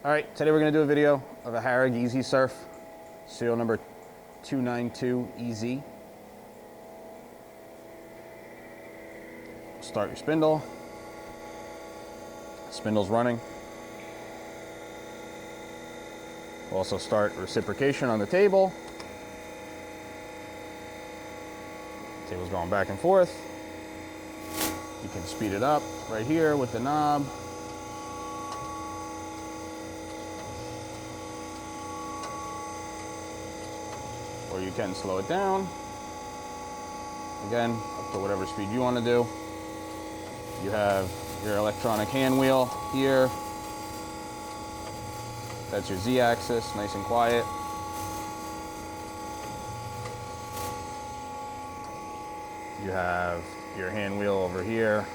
All right, today we're gonna do a video of a Harig Easy Surf, serial number 292EZ. Start your spindle. Spindle's running. We'll also start reciprocation on the table. Table's going back and forth. You can speed it up right here with the knob. Or you can slow it down. Again, up to whatever speed you want to do. You have your electronic hand wheel here. That's your Z-axis, nice and quiet. You have your hand wheel over here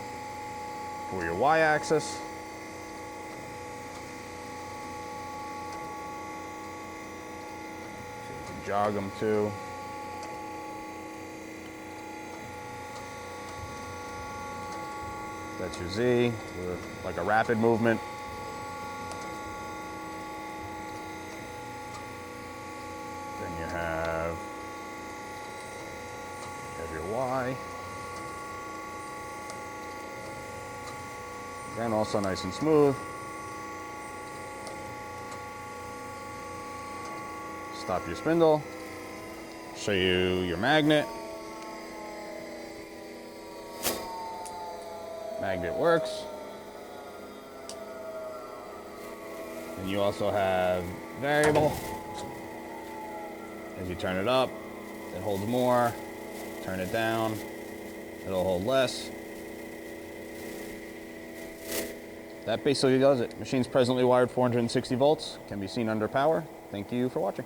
for your Y-axis. Jog them too. That's your Z, with like a rapid movement. Then you have your Y. Again, also nice and smooth. Stop your spindle, show you your magnet. Magnet works. And you also have variable. As you turn it up, it holds more. Turn it down, it'll hold less. That basically does it. Machine's presently wired 460 volts, can be seen under power. Thank you for watching.